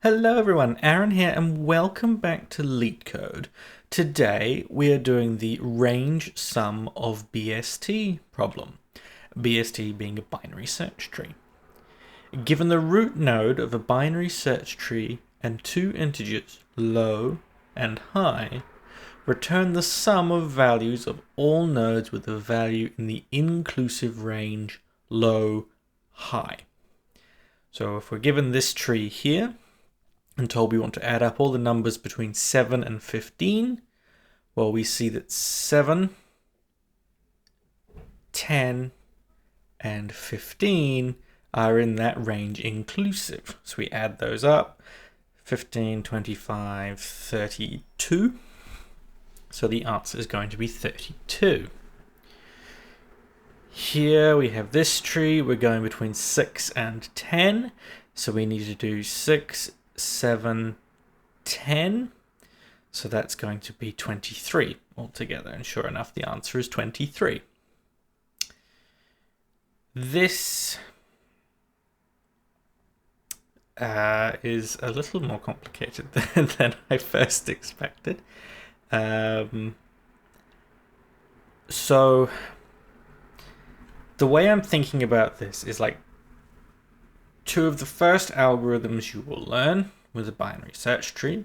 Hello everyone, Aaron here and welcome back to Leetcode. Today we are doing the range sum of BST problem, BST being a binary search tree. Given the root node of a binary search tree and two integers, low and high, return the sum of values of all nodes with a value in the inclusive range low, high. So if we're given this tree here, and told we want to add up all the numbers between 7 and 15, well, we see that 7, 10, and 15 are in that range inclusive. So we add those up, 15, 25, 32. So the answer is going to be 32. Here we have this tree, we're going between 6 and 10, so we need to do 6, 7, 10, so that's going to be 23 altogether, and sure enough the answer is 23. This is a little more complicated than I first expected. So the way I'm thinking about this is like, two of the first algorithms you will learn with a binary search tree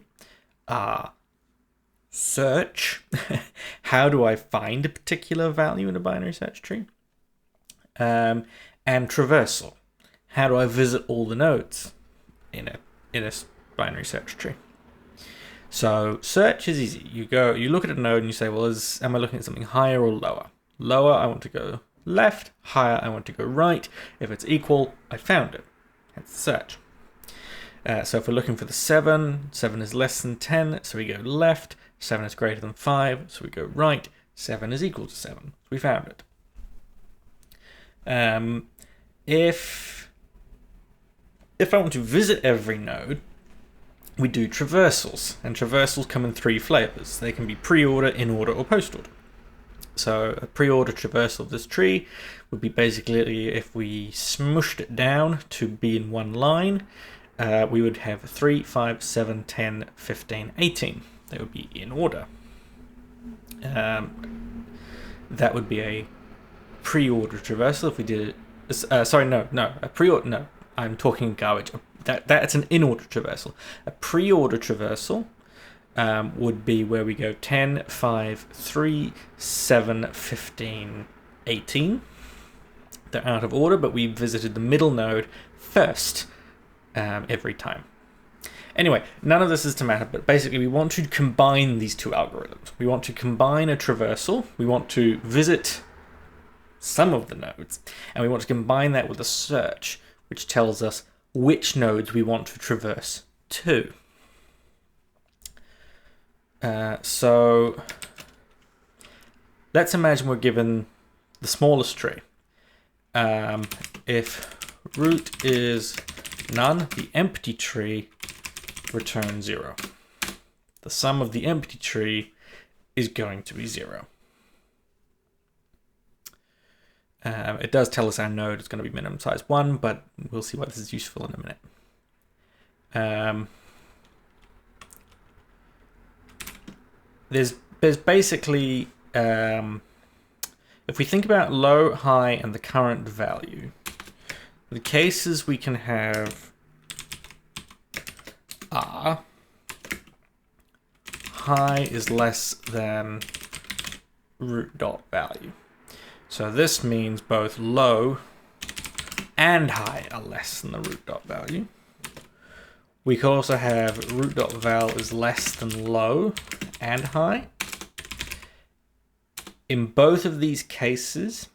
are search. How do I find a particular value in a binary search tree? And traversal. How do I visit all the nodes in a binary search tree? So search is easy. You look at a node and you say, well, am I looking at something higher or lower? Lower, I want to go left. Higher, I want to go right. If it's equal, I found it. That's search. So if we're looking for the 7 is less than 10, so we go left. 7 is greater than 5, so we go right. 7 is equal to 7, so we found it. If I want to visit every node, we do traversals, and traversals come in three flavors. They can be pre-order, in-order, or post-order. So a pre-order traversal of this tree would be basically if we smushed it down to be in one line, we would have 3, 5, 7, 10, 15, 18. They would be in order. That would be a pre-order traversal if we did it. A pre-order, no, I'm talking garbage. That's an in-order traversal. A pre-order traversal would be where we go 10, 5, 3, 7, 15, 18. They're out of order, but we visited the middle node first every time. Anyway, none of this is to matter, but basically we want to combine these two algorithms. We want to combine a traversal, we want to visit some of the nodes, and we want to combine that with a search, which tells us which nodes we want to traverse to. So let's imagine we're given the smallest tree. If root is none, the empty tree returns 0. The sum of the empty tree is going to be 0. It does tell us our node is going to be minimum size 1, but we'll see why this is useful in a minute. There's basically, if we think about low, high, and the current value, the cases we can have are high is less than root dot value. So this means both low and high are less than the root dot value. We could also have root dot val is less than low and high. In both of these cases,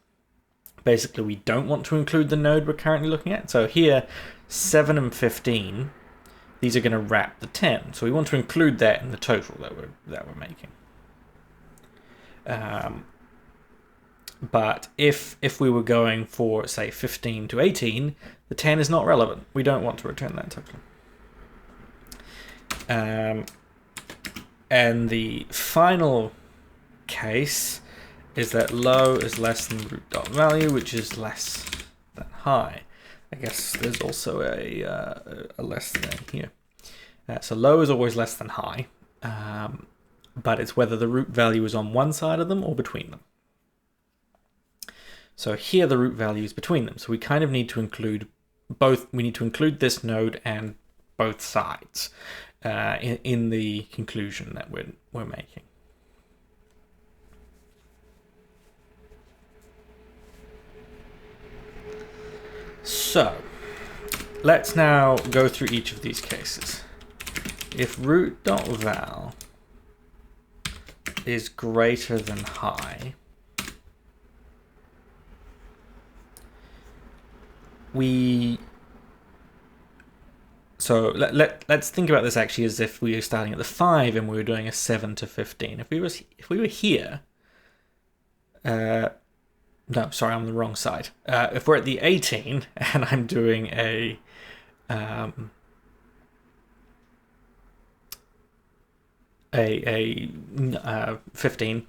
basically we don't want to include the node we're currently looking at. So here, 7 and 15, these are going to wrap the 10. So we want to include that in the total that we're making. But if we were going for, say, 15 to 18, the 10 is not relevant. We don't want to return that total. And the final case is that low is less than root dot value, which is less than high. I guess there's also a less than here. So low is always less than high, but it's whether the root value is on one side of them or between them. So here the root value is between them. So we kind of need to include both. We need to include this node and both sides in the conclusion that we're making. So let's now go through each of these cases. If root.val is greater than high, let's think about this actually as if we were starting at the 5 and we were doing a 7 to 15. If we were here, no, sorry, I'm on the wrong side. If we're at the 18 and I'm doing a 15,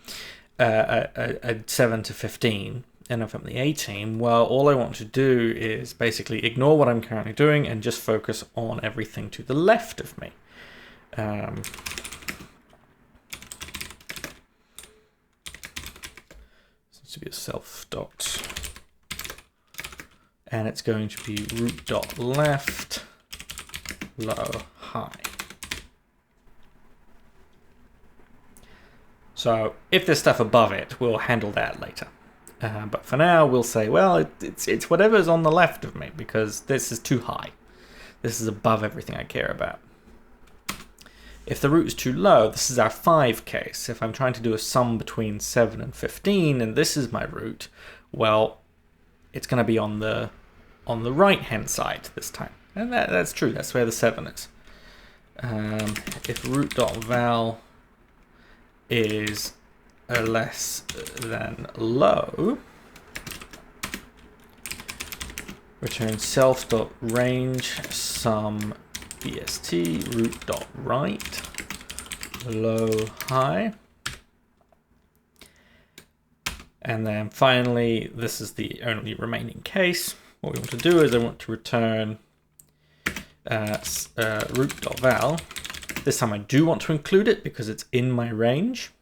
a 7 to 15, and if I'm the 18, well, all I want to do is basically ignore what I'm currently doing and just focus on everything to the left of me. This to be a self dot, and it's going to be root dot left, low, high. So if there's stuff above it, we'll handle that later. But for now, we'll say, well, it's whatever's on the left of me, because this is too high. This is above everything I care about. If the root is too low, this is our 5 case. If I'm trying to do a sum between 7 and 15, and this is my root, well, it's going to be on the right-hand side this time. And that's true. That's where the 7 is. If root.val is less than low, return self.range sum BST root.right low high. And then finally, this is the only remaining case. What we want to do is I want to return root.val. This time I do want to include it because it's in my range.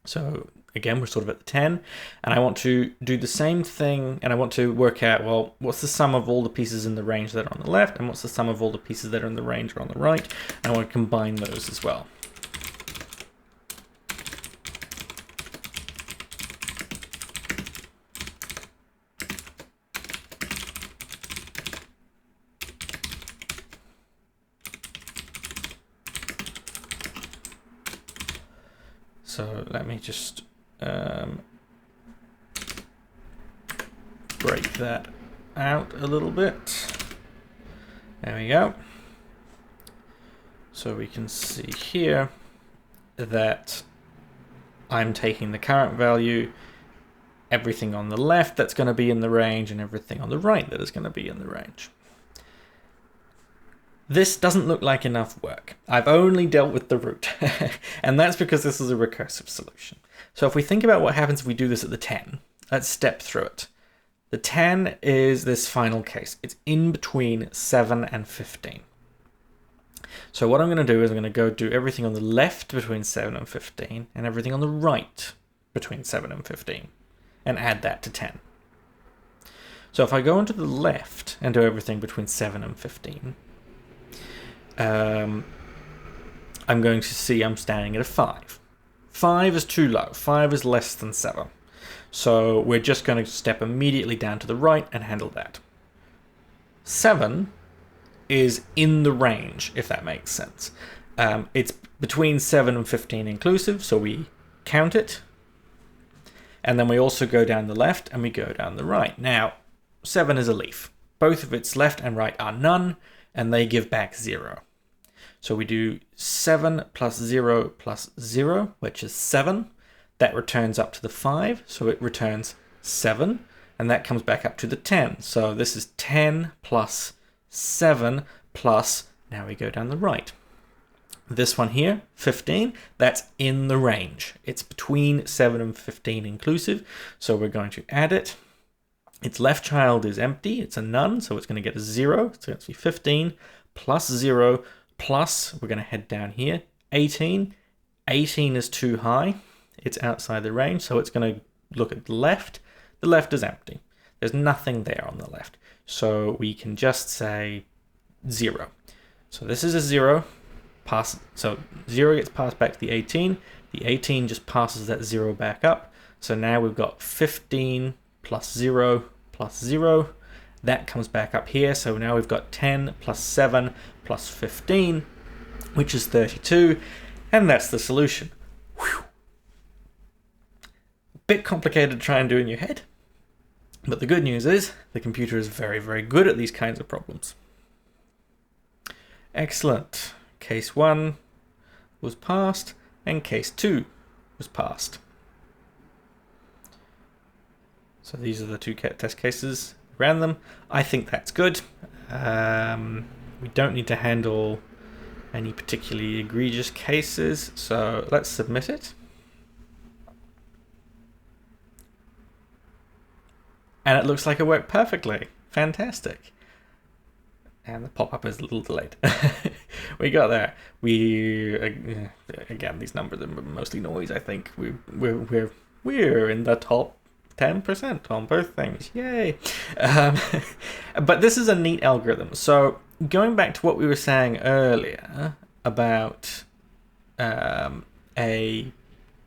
So again, we're sort of at the 10, and I want to do the same thing, and I want to work out, well, what's the sum of all the pieces in the range that are on the left, and what's the sum of all the pieces that are in the range are on the right, and I want to combine those as well. So let me just break that out a little bit. There we go. So we can see here that I'm taking the current value, everything on the left that's going to be in the range, and everything on the right that is going to be in the range. This doesn't look like enough work. I've only dealt with the root, and that's because this is a recursive solution. So if we think about what happens if we do this at the 10, let's step through it. The 10 is this final case. It's in between 7 and 15. So what I'm going to do is I'm going to go do everything on the left between 7 and 15, and everything on the right between 7 and 15, and add that to 10. So if I go into the left and do everything between 7 and 15, I'm going to see I'm standing at a 5. 5 is too low. 5 is less than 7. So we're just going to step immediately down to the right and handle that. 7 is in the range, if that makes sense. It's between 7 and 15 inclusive, so we count it. And then we also go down the left and we go down the right. Now, 7 is a leaf. Both of its left and right are none, and they give back 0. So we do 7 plus 0 plus 0, which is 7. That returns up to the 5, so it returns 7, and that comes back up to the 10. So this is 10 plus 7 plus, now we go down the right. This one here, 15, that's in the range. It's between 7 and 15 inclusive, so we're going to add it. Its left child is empty, it's a none, so it's going to get a 0. So it's going to be 15 plus 0 plus, we're going to head down here, 18. 18 is too high. It's outside the range, so it's going to look at the left. The left is empty. There's nothing there on the left. So we can just say 0. So this is a 0. So 0 gets passed back to the 18. The 18 just passes that 0 back up. So now we've got 15 plus 0 plus 0. That comes back up here. So now we've got 10 plus 7 plus 15, which is 32. And that's the solution. Whew. A bit complicated to try and do in your head. But the good news is the computer is very, very good at these kinds of problems. Excellent. Case 1 was passed and case 2 was passed. So these are the 2 test cases. Ran them. I think that's good. We don't need to handle any particularly egregious cases, so let's submit it. And it looks like it worked perfectly. Fantastic. And the pop-up is a little delayed. We got there. Again, these numbers are mostly noise, I think. We're in the top 10% on both things. Yay. But this is a neat algorithm. So going back to what we were saying earlier about a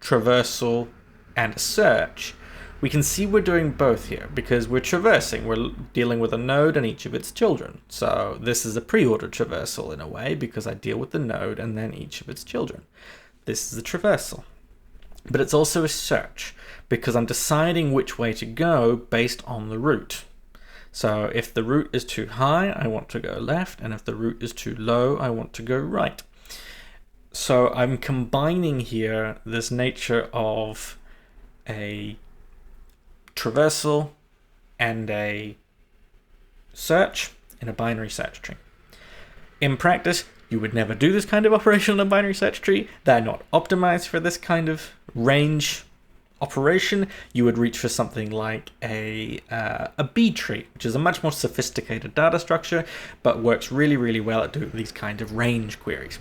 traversal and a search, we can see we're doing both here because we're traversing. We're dealing with a node and each of its children. So this is a pre-ordered traversal in a way because I deal with the node and then each of its children. This is a traversal. But it's also a search because I'm deciding which way to go based on the route. So if the route is too high, I want to go left, and if the route is too low, I want to go right. So I'm combining here this nature of a traversal and a search in a binary search tree. In practice, you would never do this kind of operation in a binary search tree. They're not optimized for this kind of range operation. You would reach for something like a B tree, which is a much more sophisticated data structure, but works really, really well at doing these kind of range queries.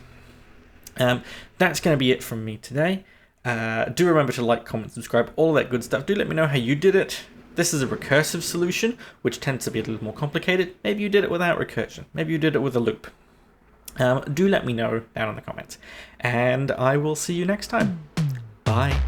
That's going to be it from me today. Do remember to like, comment, subscribe, all that good stuff. Do let me know how you did it. This is a recursive solution, which tends to be a little more complicated. Maybe you did it without recursion. Maybe you did it with a loop. Do let me know down in the comments. And I will see you next time. Bye.